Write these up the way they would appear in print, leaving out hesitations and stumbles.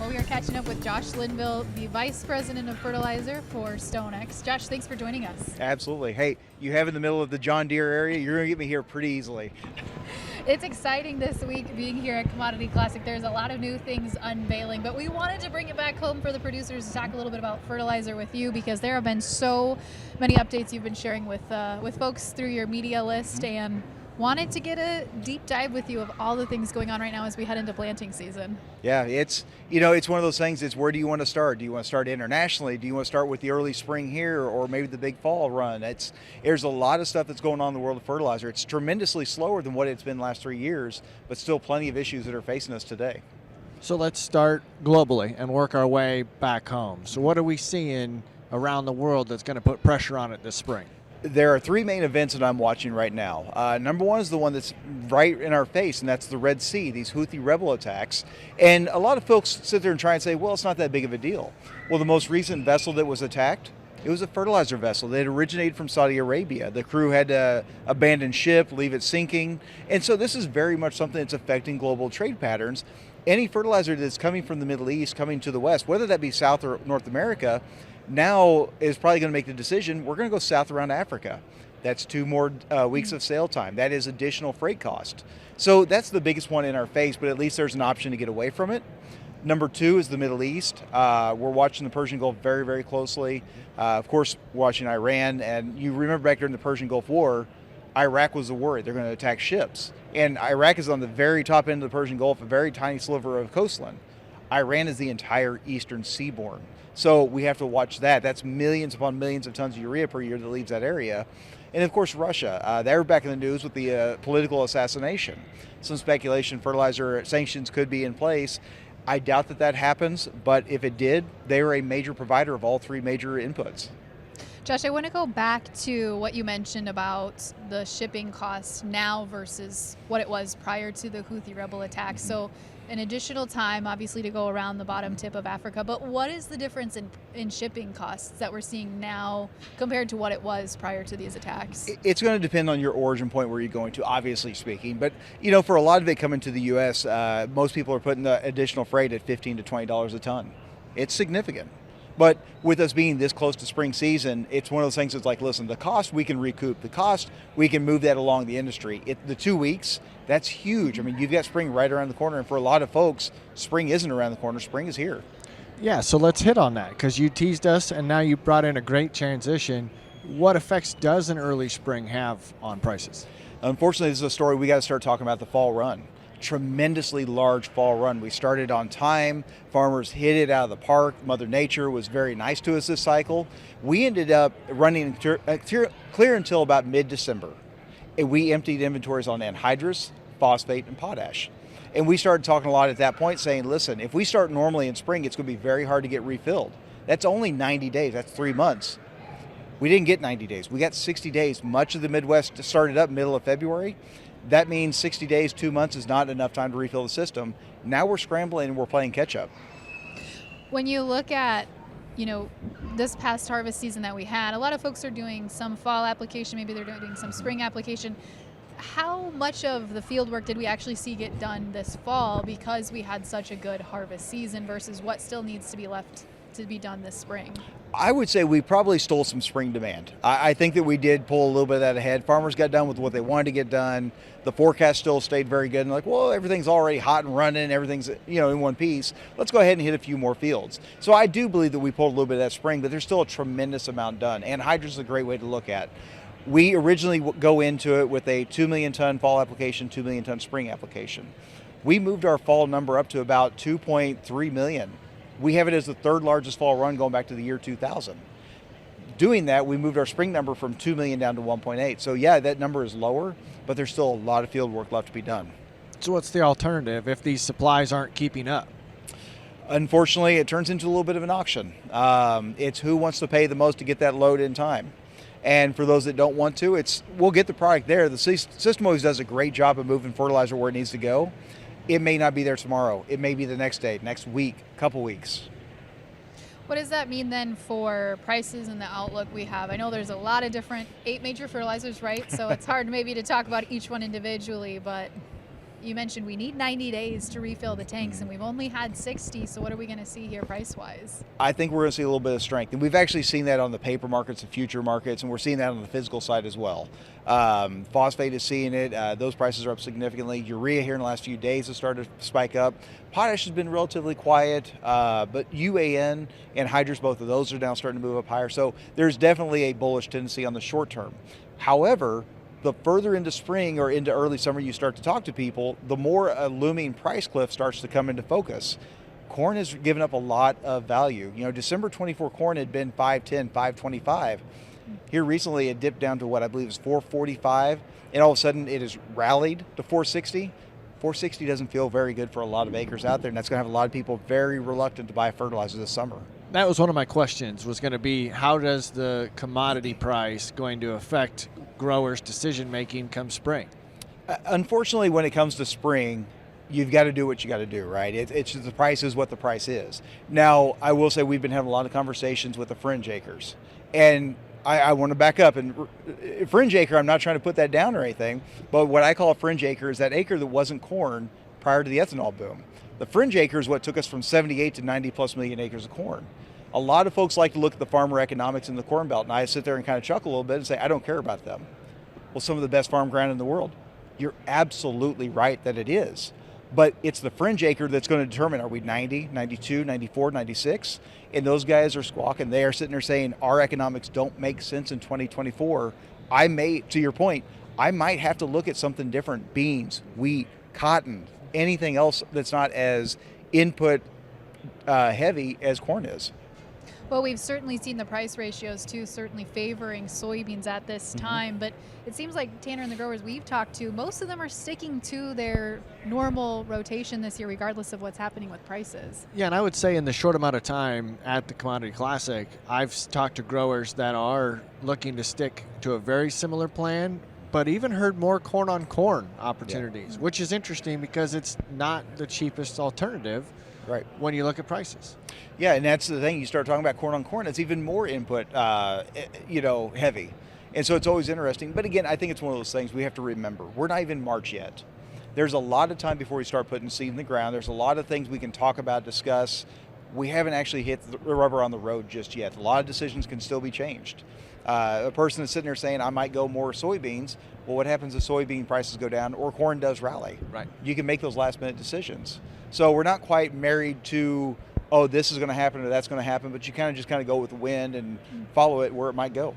Well, we are catching up with Josh Linville, the Vice President of Fertilizer for StoneX. Josh, thanks for joining us. Absolutely. Hey, you have in the middle of the John Deere area, you're going to get me here pretty easily. It's exciting this week being here at Commodity Classic. There's a lot of new things unveiling, but we wanted to bring it back home for the producers to talk a little bit about fertilizer with you, because there have been so many updates you've been sharing with folks through your media list, and wanted to get a deep dive with you of all the things going on right now as we head into planting season. Yeah, it's one of those things. It's where do you want to start? Do you want to start internationally? Do you want to start with the early spring here, or maybe the big fall run? There's a lot of stuff that's going on in the world of fertilizer. It's tremendously slower than what it's been the last 3 years, but still plenty of issues that are facing us today. So let's start globally and work our way back home. So what are we seeing around the world that's going to put pressure on it this spring? There are three main events that I'm watching right now. Number one is the one that's right in our face, and that's the Red Sea, these Houthi rebel attacks. And a lot of folks sit there and try and say, well, it's not that big of a deal. Well, the most recent vessel that was attacked, it was a fertilizer vessel that originated from Saudi Arabia. The crew had to abandon ship, leave it sinking. And so this is very much something that's affecting global trade patterns. Any fertilizer that's coming from the Middle East, coming to the West, whether that be South or North America, now is probably going to make the decision, we're going to go south around Africa. That's 2 more weeks of sail time. That is additional freight cost. So that's the biggest one in our face, but at least there's an option to get away from it. Number 2 is the Middle East. We're watching the Persian Gulf very, very closely. Of course, watching Iran. And you remember back during the Persian Gulf War, Iraq was the worry. They're going to attack ships. And Iraq is on the very top end of the Persian Gulf, a very tiny sliver of coastline. Iran is the entire eastern seaboard. So we have to watch that. That's millions upon millions of tons of urea per year that leaves that area. And of course, Russia. They were back in the news with the political assassination. Some speculation fertilizer sanctions could be in place. I doubt that happens, but if it did, they were a major provider of all 3 major inputs. Josh, I want to go back to what you mentioned about the shipping costs now versus what it was prior to the Houthi rebel attack. So an additional time, obviously, to go around the bottom tip of Africa. But what is the difference in shipping costs that we're seeing now compared to what it was prior to these attacks? It's going to depend on your origin point where you're going to, obviously speaking. But, for a lot of it coming to the U.S., most people are putting the additional freight at $15 to $20 a ton. It's significant. But with us being this close to spring season, it's one of those things that's like, listen, the cost we can recoup. The cost, we can move that along the industry. The 2 weeks, that's huge. I mean, you've got spring right around the corner. And for a lot of folks, spring isn't around the corner. Spring is here. Yeah, so let's hit on that, because you teased us and now you brought in a great transition. What effects does an early spring have on prices? Unfortunately, this is a story we got to start talking about the fall run. Tremendously large fall run. We started on time. Farmers hit it out of the park. Mother Nature was very nice to us this cycle. We ended up running clear until about mid-December. And we emptied inventories on anhydrous, phosphate, and potash. And we started talking a lot at that point saying, listen, if we start normally in spring, it's going to be very hard to get refilled. That's only 90 days. That's 3 months. We didn't get 90 days. We got 60 days. Much of the Midwest started up middle of February. That means 60 days, 2 months is not enough time to refill the system. Now we're scrambling and we're playing catch up. When you look at, this past harvest season that we had, a lot of folks are doing some fall application, maybe they're doing some spring application. How much of the field work did we actually see get done this fall because we had such a good harvest season versus what still needs to be left to be done this spring? I would say we probably stole some spring demand. I think that we did pull a little bit of that ahead. Farmers got done with what they wanted to get done. The forecast still stayed very good. And everything's already hot and running. Everything's, in one piece. Let's go ahead and hit a few more fields. So I do believe that we pulled a little bit of that spring, but there's still a tremendous amount done. Anhydrous is a great way to look at. We originally go into it with a 2 million ton fall application, 2 million ton spring application. We moved our fall number up to about 2.3 million. We have it as the 3rd largest fall run going back to the year 2000. Doing that, we moved our spring number from 2 million down to 1.8. So yeah, that number is lower, but there's still a lot of field work left to be done. So what's the alternative if these supplies aren't keeping up? Unfortunately, it turns into a little bit of an auction. It's who wants to pay the most to get that load in time. And for those that don't want to, we'll get the product there. The system always does a great job of moving fertilizer where it needs to go. It may not be there tomorrow. It may be the next day, next week, couple weeks. What does that mean then for prices and the outlook we have? I know there's a lot of different 8 major fertilizers, right? So it's hard maybe to talk about each one individually, but you mentioned we need 90 days to refill the tanks, and we've only had 60. So what are we going to see here price-wise? I think we're going to see a little bit of strength, and we've actually seen that on the paper markets, the future markets, and we're seeing that on the physical side as well. Phosphate is seeing it. Those prices are up significantly. Urea here in the last few days has started to spike up. Potash has been relatively quiet, but UAN and hydrous, both of those are now starting to move up higher. So there's definitely a bullish tendency on the short term. However, the further into spring or into early summer you start to talk to people, the more a looming price cliff starts to come into focus. Corn has given up a lot of value. You know, December 24 corn had been $5.10, $5.25. Here recently it dipped down to what I believe is $4.45, and all of a sudden it has rallied to $4.60. $4.60 doesn't feel very good for a lot of acres out there, and that's going to have a lot of people very reluctant to buy fertilizer this summer. That was one of my questions, was going to be, how does the commodity price going to affect growers' decision making come spring? Unfortunately, when it comes to spring, you've got to do what you got to do, right? It's the price is what the price is. Now, I will say we've been having a lot of conversations with the fringe acres, and I want to back up. And fringe acre, I'm not trying to put that down or anything, but what I call a fringe acre is that acre that wasn't corn prior to the ethanol boom. The fringe acre is what took us from 78 to 90 plus million acres of corn. A lot of folks like to look at the farmer economics in the Corn Belt, and I sit there and kind of chuckle a little bit and say, I don't care about them. Well, some of the best farm ground in the world. You're absolutely right that it is. But it's the fringe acre that's going to determine, are we 90, 92, 94, 96? And those guys are squawking. They are sitting there saying, our economics don't make sense in 2024. I may, to your point, I might have to look at something different. Beans, wheat, cotton, anything else that's not as input heavy as corn is. Well, we've certainly seen the price ratios too, certainly favoring soybeans at this time, but it seems like Tanner and the growers we've talked to, most of them are sticking to their normal rotation this year, regardless of what's happening with prices. Yeah, and I would say in the short amount of time at the Commodity Classic, I've talked to growers that are looking to stick to a very similar plan, but even heard more corn on corn opportunities, which is interesting because it's not the cheapest alternative. Right. When you look at prices. Yeah, and that's the thing. You start talking about corn on corn, it's even more input, heavy. And so it's always interesting. But again, I think it's one of those things we have to remember. We're not even March yet. There's a lot of time before we start putting seed in the ground. There's a lot of things we can talk about, discuss. We haven't actually hit the rubber on the road just yet. A lot of decisions can still be changed. A person that's sitting there saying, I might go more soybeans. Well, what happens if soybean prices go down or corn does rally? Right. You can make those last minute decisions. So we're not quite married to, oh, this is going to happen or that's going to happen, but you kind of go with the wind and follow it where it might go.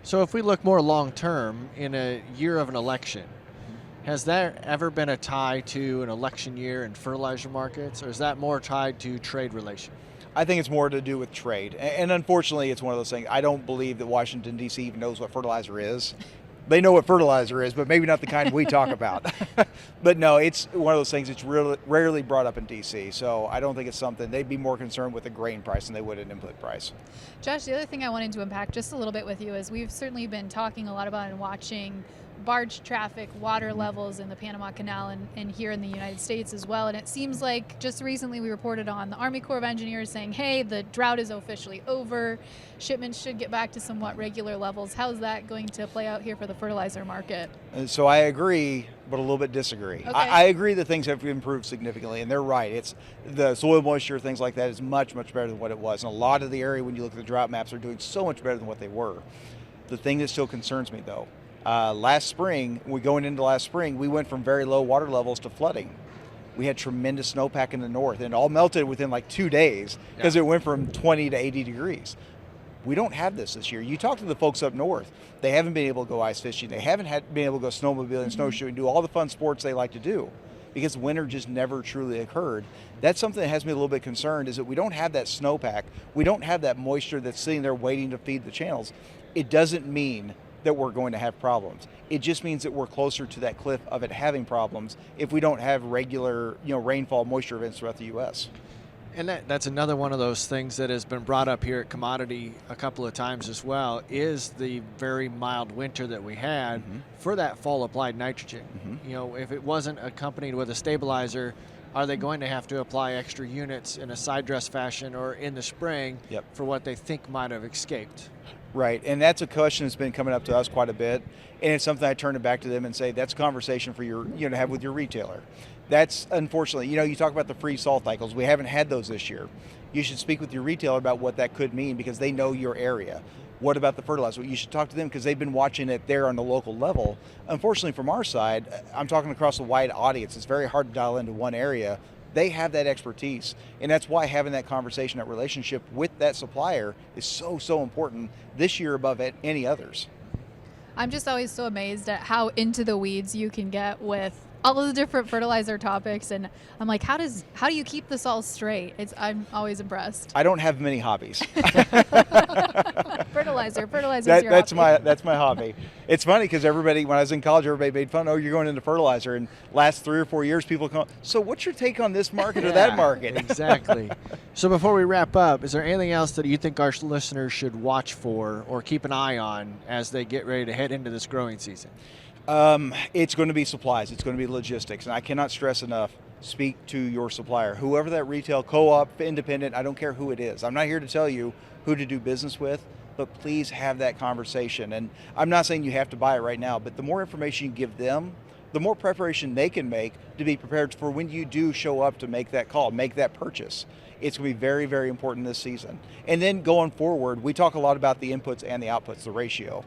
So if we look more long term, in a year of an election, has there ever been a tie to an election year in fertilizer markets, or is that more tied to trade relations? I think it's more to do with trade. And unfortunately, it's one of those things. I don't believe that Washington, D.C. even knows what fertilizer is. They know what fertilizer is, but maybe not the kind we talk about. But no, it's one of those things that's really rarely brought up in D.C., so I don't think it's something. They'd be more concerned with the grain price than they would an input price. Josh, the other thing I wanted to unpack just a little bit with you is we've certainly been talking a lot about and watching barge traffic, water levels in the Panama Canal and here in the United States as well. And it seems like just recently we reported on the Army Corps of Engineers saying, hey, the drought is officially over. Shipments should get back to somewhat regular levels. How's that going to play out here for the fertilizer market? And so I agree, but a little bit disagree. Okay. I agree that things have improved significantly, and they're right. It's the soil moisture, things like that is much, much better than what it was. And a lot of the area, when you look at the drought maps, are doing so much better than what they were. The thing that still concerns me, though, last spring, we went from very low water levels to flooding. We had tremendous snowpack in the north, and it all melted within like 2 days because it went from 20 to 80 degrees. We don't have this year. You talk to the folks up north, they haven't been able to go ice fishing. They haven't been able to go snowmobiling, snowshoeing, do all the fun sports they like to do because winter just never truly occurred. That's something that has me a little bit concerned, is that we don't have that snowpack. We don't have that moisture that's sitting there waiting to feed the channels. It doesn't mean that we're going to have problems. It just means that we're closer to that cliff of it having problems if we don't have regular, rainfall, moisture events throughout the U.S. And that's another one of those things that has been brought up here at Commodity a couple of times as well, is the very mild winter that we had for that fall applied nitrogen. If it wasn't accompanied with a stabilizer, are they going to have to apply extra units in a side dress fashion or in the spring for what they think might have escaped? Right, and that's a question that's been coming up to us quite a bit, and it's something I turn it back to them and say that's a conversation for your, to have with your retailer. That's unfortunately, you talk about the free salt cycles. We haven't had those this year. You should speak with your retailer about what that could mean because they know your area. What about the fertilizer? You should talk to them because they've been watching it there on the local level. Unfortunately, from our side, I'm talking across a wide audience. It's very hard to dial into one area. They have that expertise, and that's why having that conversation, that relationship with that supplier is so important this year above any others. I'm just always so amazed at how into the weeds you can get with all of the different fertilizer topics, and I'm like, how do you keep this all straight? I'm always impressed. I don't have many hobbies. Fertilizer is your that's hobby. that's my hobby. It's funny because everybody, when I was in college, everybody made fun. Oh, you're going into fertilizer, and last 3 or 4 years, people come. So, what's your take on this market or that market? Exactly. So, before we wrap up, is there anything else that you think our listeners should watch for or keep an eye on as they get ready to head into this growing season? It's going to be supplies. It's going to be logistics, and I cannot stress enough. Speak to your supplier, whoever that retail, co-op, independent. I don't care who it is. I'm not here to tell you who to do business with, but please have that conversation. And I'm not saying you have to buy it right now, but the more information you give them, the more preparation they can make to be prepared for when you do show up to make that call, make that purchase. It's going to be very, very important this season. And then going forward, we talk a lot about the inputs and the outputs, the ratio.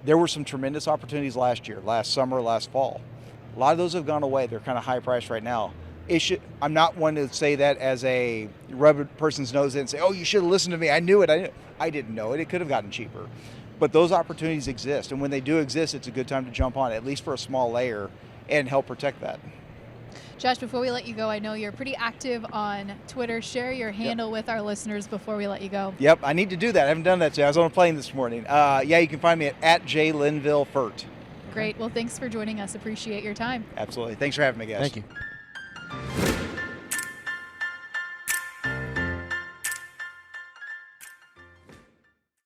There were some tremendous opportunities last year, last summer, last fall. A lot of those have gone away. They're kind of high priced right now. I'm not one to say that as a rub a person's nose in and say, oh, you should have listened to me. I knew it. I didn't know it. It could have gotten cheaper. But those opportunities exist. And when they do exist, it's a good time to jump on, at least for a small layer, and help protect that. Josh, before we let you go, I know you're pretty active on Twitter. Share your handle with our listeners before we let you go. Yep, I need to do that. I haven't done that today. I was on a plane this morning. You can find me at @JLinvilleFert. Great. Well, thanks for joining us. Appreciate your time. Absolutely. Thanks for having me, guys. Thank you.